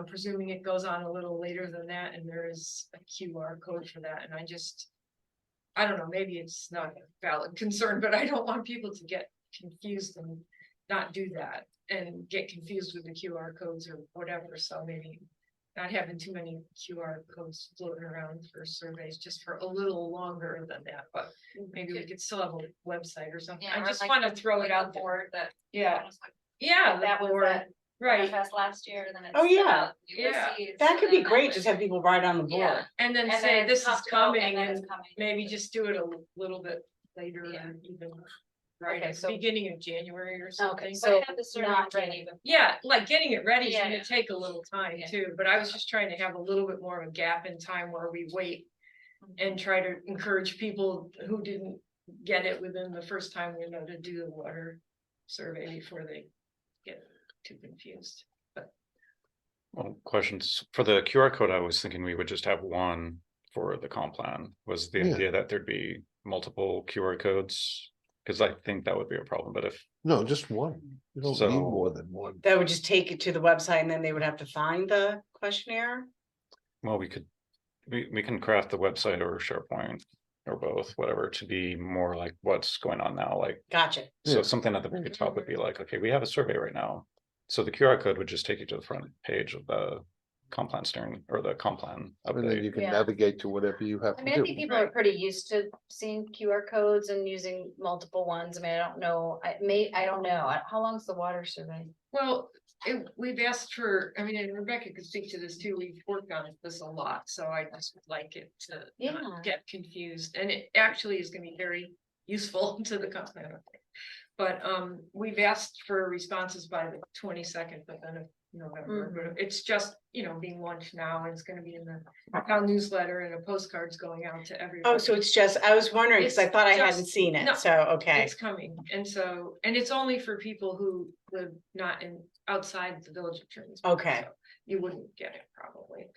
presuming it goes on a little later than that and there is a QR code for that, and I don't know, maybe it's not a valid concern, but I don't want people to get confused and not do that and get confused with the QR codes or whatever, so maybe not having too many QR codes floating around for surveys just for a little longer than that, but maybe we could still have a website or something. Yeah, I or just like wanna the- throw like it a out there. board that. Yeah, was like, yeah, That the was board, that right, Winterfest last year, then it's. Oh, yeah. Yeah. That could be and then great, with- just have people write on the board. Yeah. and then And say then this is talk about- coming then it's and coming. maybe just do it a little bit later Yeah. or even. Right, Okay, at the so- beginning of January or something. Okay, So so have the survey not ready. Yeah, like getting it ready is Yeah, gonna yeah. take a little time Yeah. too, but I was just trying to have a little bit more of a gap in time where we wait. And try to encourage people who didn't get it within the first time window to do the water survey before they get too confused. Well, questions for the QR code, I was thinking we would just have one for the comp plan. Was the Yeah. idea that there'd be multiple QR codes? Because I think that would be a problem, but if, No, just one. You don't need So- more than one. That would just take it to the website and then they would have to find the questionnaire. well, we can craft the website or SharePoint or both, whatever, to be more like what's going on now, like, Gotcha. so Yeah. something at the very top would be like, okay, we have a survey right now. So the QR code would just take you to the front page of the comp plan steering or the comp plan And then update. you can Yeah. navigate to whatever you have I to mean, I think do. people are pretty used to seeing QR codes and using multiple ones. I mean, I don't know, I don't know. How long's the water survey? Well, we've asked for, I mean, and Rebecca could speak to this too, we've worked on this a lot, so I just would like it to Yeah. not get confused, and it actually is gonna be very useful to the company. But we've asked for responses by the 22nd, but then of November, but it's just, being launched now, and it's gonna be in the town newsletter and a postcards going out to everyone. Oh, so it's just, I was wondering, because I It's thought I hadn't just- seen no, it, so, okay. It's coming, and it's only for people who live not outside the village of Trumansburg. Okay. so You wouldn't get it probably,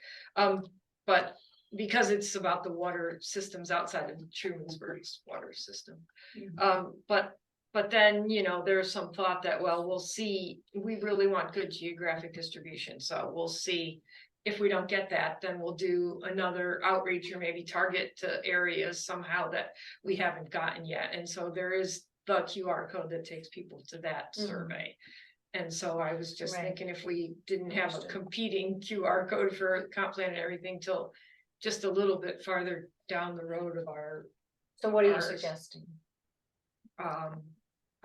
but because it's about the water systems outside of Trumansburg's water system. But then, there's some thought that, well, we'll see, we really want good geographic distribution, so we'll see. If we don't get that, then we'll do another outreach or maybe target to areas somehow that we haven't gotten yet, and so there is the QR code that takes people to that Mhm. survey. And so I was just Right. thinking if we didn't have a Understood. competing QR code for comp plan and everything till just a little bit farther down the road of our, So what are you Ours. suggesting?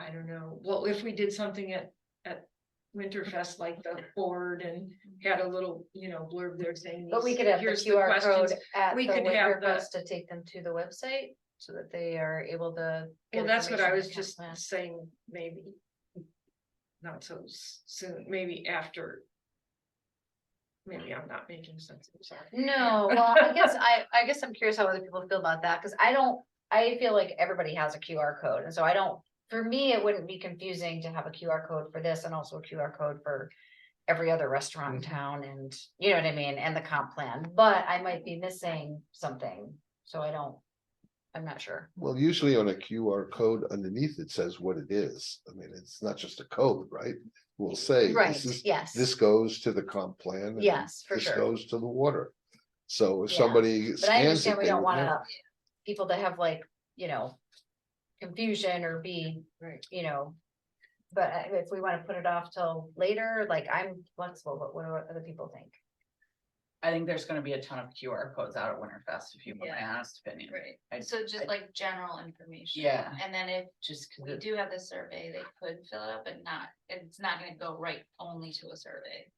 I don't know, well, if we did something at Winterfest, like the board and had a little, blurb there saying. But we these- could have the here's QR code questions. at the We could have Winterfest to take them to the website so that they are able to. get Well, that's what I information was on just the plan. saying, maybe. Not so soon, maybe after. Maybe I'm not making sense, I'm sorry. No, well, I guess I'm curious how other people feel about that, because I feel like everybody has a QR code, and so for me, it wouldn't be confusing to have a QR code for this and also a QR code for every other restaurant in town, and you know what I mean, and the comp plan, but I might be missing something, so I'm not sure. Well, usually on a QR code underneath it says what it is. I mean, it's not just a code, right? We'll say Right, this is, yes. this goes to the comp plan. and Yes, for this sure. goes to the water. So if Yeah, somebody But I scans understand it, we they don't would want know. people to have like, confusion or be, you know. But if we want to put it off till later, like I'm flexible, but what do other people think? I think there's gonna be a ton of QR codes out at Winterfest, if you want my Yeah. honest opinion. Right, I- so just like general information. Yeah. And then if Just 'cause we it- do have the survey, they could fill it up and it's not gonna go right only to a survey.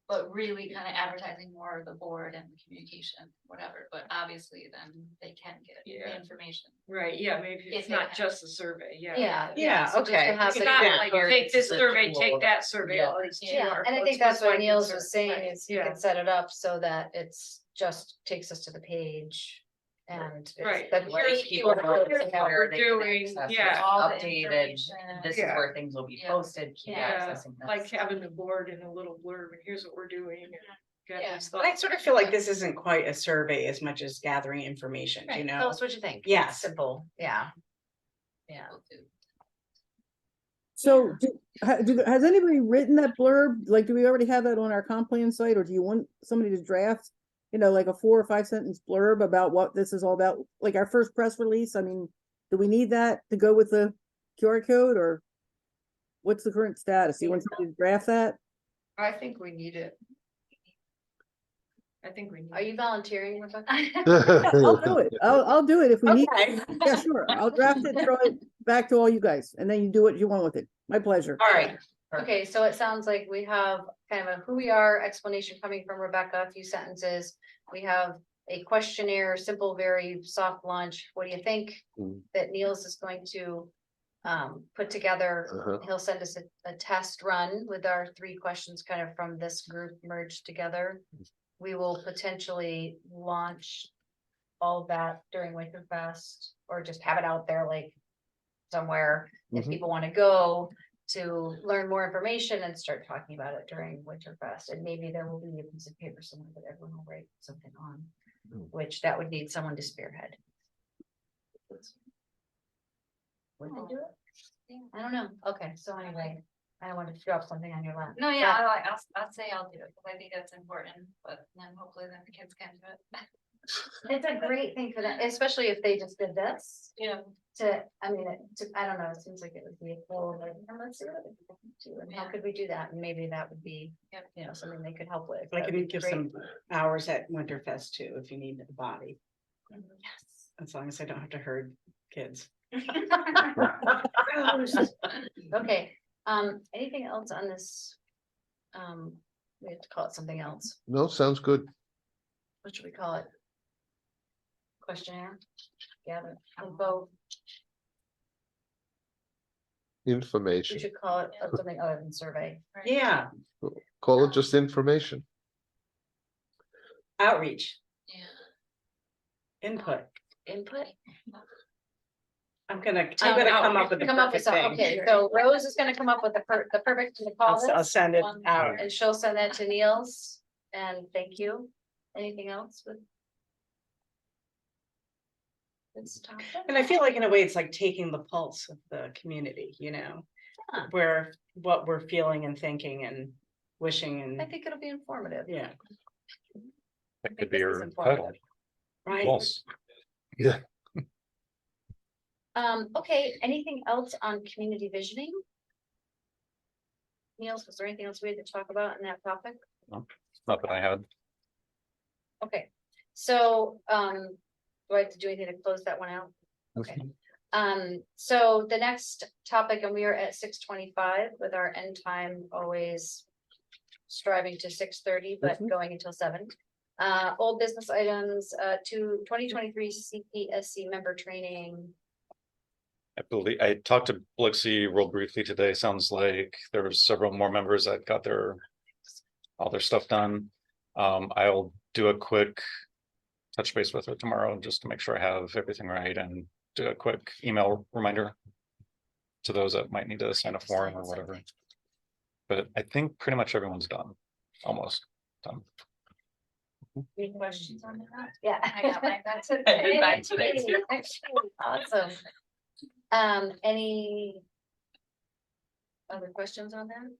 But really kind of advertising more of the board and the communication, whatever, but obviously then they can get the Yeah. information. Right, yeah, maybe If it's they not have- just a survey, yeah. Yeah, so just to okay. have It's it- not Yeah. like, Or take it's this a survey, tool. take that survey, Yeah. all these Yeah, QR and I codes think that's was my what Niels concern. was saying Right, is you yeah. can set it up so that it's just takes us to the page. And it's Right. the Let here's people QR know codes here's and what how we're where they can doing, access yeah. what's All the updated, information. this is Yeah. where things will be Yeah. posted, keep Yeah, accessing this. like having the board in a little blurb, and here's what we're doing. and got Yeah. this But I thought. sort of feel like this isn't quite a survey as much as gathering information, you Right, know? tell us what you think. Yes. Simple, yeah. Yeah. So has anybody written that blurb? Like, do we already have that on our comp plan site, or do you want somebody to draft? Like a 4 or 5 sentence blurb about what this is all about, like our first press release? I mean, do we need that to go with the QR code, or what's the current status? Do you want somebody to draft that? I think we need it. I think we need. Are you volunteering, Rebecca? I'll do it. I'll do it if we need. Okay. Yeah, sure. I'll draft it, throw it back to all you guys, and then you do what you want with it. My pleasure. All right, Okay, so it sounds like we have kind of a who we are explanation coming from Rebecca, a few sentences. We have a questionnaire, simple, very soft launch. What do you think? Mm. That Niels is going to put together. Uh-huh. He'll send us a test run with our 3 questions kind of from this group merged together. We will potentially launch all of that during Winterfest, or just have it out there like somewhere. If Mhm. people want to go to learn more information and start talking about it during Winterfest, and maybe there will be a piece of paper somewhere that everyone will write something on, Mm. which that would need someone to spearhead. Would they do it? I don't know. Okay, so anyway, I wanted to drop something on your lap. No, yeah, I'll say I'll do it, because I think that's important, but then hopefully then the kids can do it. It's a great thing for them, especially if they just did this. Yeah. I don't know, it seems like it would be a cool, like, let's see what they can do, and how Yeah. could we do that? And maybe that would be, Yep. something they could help with. I That'd can be give great. some hours at Winterfest too, if you need a body, Yes. as long as I don't have to herd kids. Okay, anything else on this? We have to call it something else. No, sounds good. What should we call it? Questionnaire? Gather info. We Information. should call it something other than survey. Yeah, Call it just information. outreach, Yeah. input. Input? I'm gonna come up with the Come up with perfect some, thing. okay, so Rose is gonna come up with the perfect thing to call I'll this, send it One. out. and she'll send that to Niels, and thank you. Anything else with? This topic? And I feel like in a way, it's like taking the pulse of the community, you know? Yeah. Where, what we're feeling and thinking and wishing I and, think it'll be informative. yeah, That think could be this is your informative. title. right? Pulse. Okay, anything else on community visioning? Niels, was there anything else we had to talk about in that topic? Not that I had. Okay, so, do I have to do anything to close that one out? Okay. So the next topic, and we are at 6:25 with our end time always striving to 6:30, but going until 7. Old business items, to 2023 CPSC member training. I believe I talked to Blixie real briefly today. Sounds like there were several more members that got all their stuff done. I'll do a quick touch base with her tomorrow just to make sure I have everything right and do a quick email reminder to those that might need to sign a form or whatever. But I think pretty much everyone's done, almost done. Any questions on that? Yeah. I got mine. That's it. I did mine today, too. Awesome. Any other questions on that?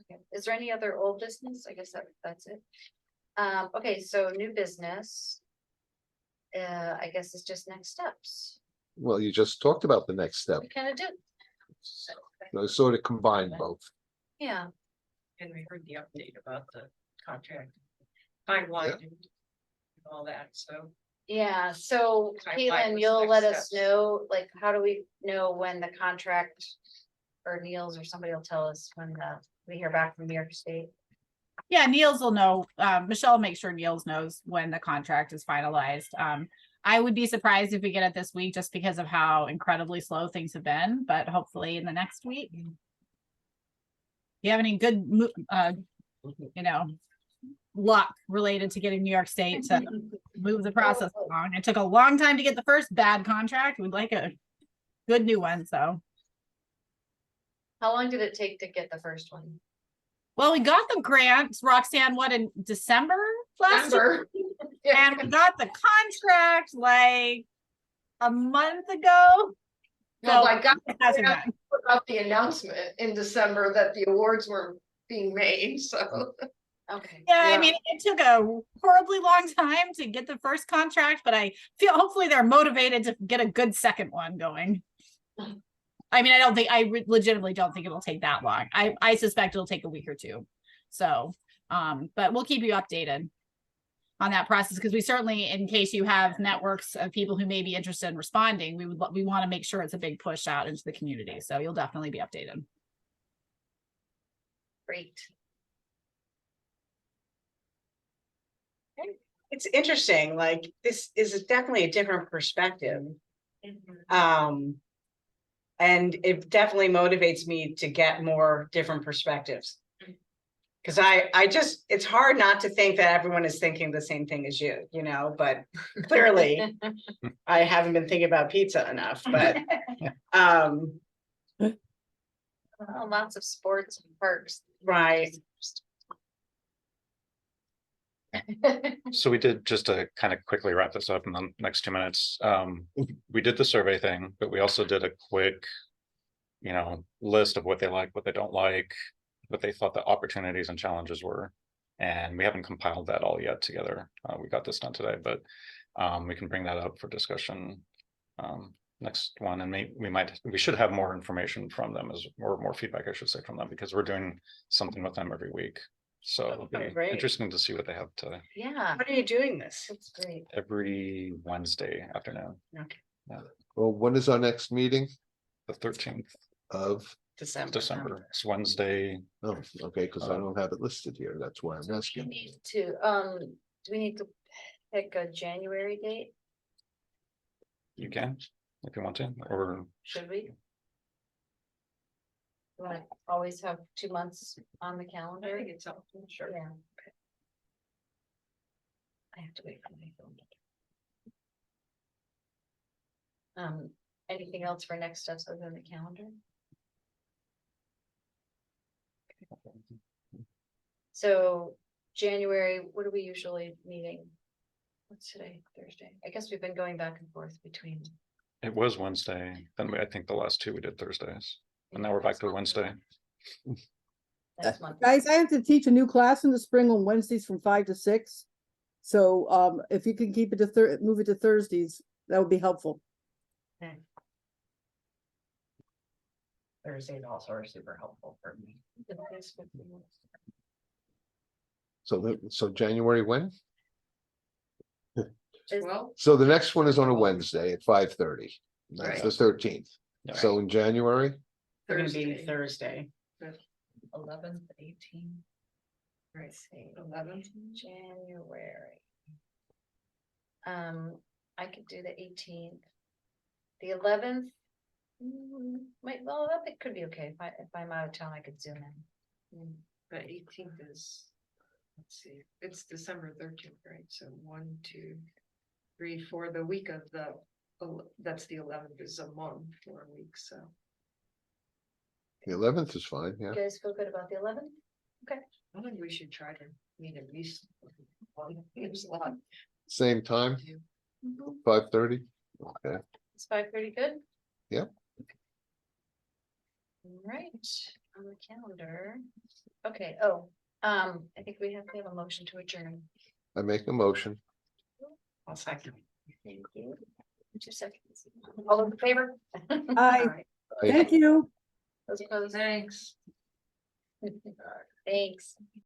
Okay, is there any other old business? I guess that's it. Okay, so new business. I guess it's just next steps. Well, you just talked about the next step. We kind of do. So sort of combine both. Yeah, And we heard the update about the contract timeline and all that, so. yeah, so Timeline Caitlin, was you'll next let us steps. know, like, how do we know when the contract? Or Niels or somebody will tell us when we hear back from New York State. Yeah, Niels will know. Michelle will make sure Niels knows when the contract is finalized. I would be surprised if we get it this week just because of how incredibly slow things have been, but hopefully in the next week. You have any good, luck related to getting New York State to move the process along? It took a long time to get the first bad contract. We'd like a good new one, so. How long did it take to get the first one? Well, we got the grant, Roxanne, what, in December last year? And we got the contract like a month ago. No, So I got it hasn't been. about the announcement in December that the awards were being made, so. Okay. Yeah, I mean, it took a horribly long time to get the first contract, but I feel hopefully they're motivated to get a good second one going. I mean, legitimately don't think it'll take that long. I suspect it'll take a week or two. So, but we'll keep you updated on that process, because we certainly, in case you have networks of people who may be interested in responding, we want to make sure it's a big push out into the community. So you'll definitely be updated. Great. It's interesting, like, this is definitely a different perspective. And it definitely motivates me to get more different perspectives. Cause it's hard not to think that everyone is thinking the same thing as you, but clearly I haven't been thinking about pizza enough, but, Lots of sports and parks. right. So we did, just to kind of quickly wrap this up in the next 2 minutes. We did the survey thing, but we also did a quick, list of what they like, what they don't like, what they thought the opportunities and challenges were. And we haven't compiled that all yet together. We got this done today, but we can bring that up for discussion next one. And we should have more information from them, or more feedback, I should say, from them, because we're doing something with them every week. So it'll be great. interesting to see what they have to Yeah, When are you doing this? that's great. every Wednesday afternoon, Well, when is our next meeting the 13th of? December. It's Wednesday. Oh, okay, because I don't have it listed here. That's why I'm We asking. need to, do we need to pick a January date? You can, if you want to, or Should we? You wanna always have 2 months on the I calendar? think it's helpful, sure. Yeah. I have to wait for my phone. Anything else for next steps other than the calendar? So January, what are we usually meeting? What's today? Thursday? I guess we've been going back and forth between. it was Wednesday. Then I think the last 2 we did Thursdays, and now we're back to Wednesday. Next month. Guys, I have to teach a new class in the spring on Wednesdays from 5 to 6. So if you can keep it to move it to Thursdays, that would be helpful. Thursdays also are super helpful for me. So January when? Well, So the next one is on a Wednesday at 5:30. That's the Right. 13th. Yeah. So in January, They're gonna be Thursday. 11th, 18th. right, 11th. January. I could do the 18th. The 11th. That could be okay. If I'm out of town, I could zoom in. The 18th is, let's see, it's December 13th, right? So 1, 2, 3, 4, the week of that's the 11th is a month, 4 weeks, so. the 11th is fine, yeah. You guys feel good about the 11th? I think we should try to meet at least one slot. Same time, 5:30. Okay, Is 5:30 good? Yep. Right, on the calendar. Okay, oh, I think we have a motion to adjourn. I make the motion. I'll second. Thank you. 2 seconds. All those in favor? Aye. Thank you. Those opposed? Thanks. Thanks.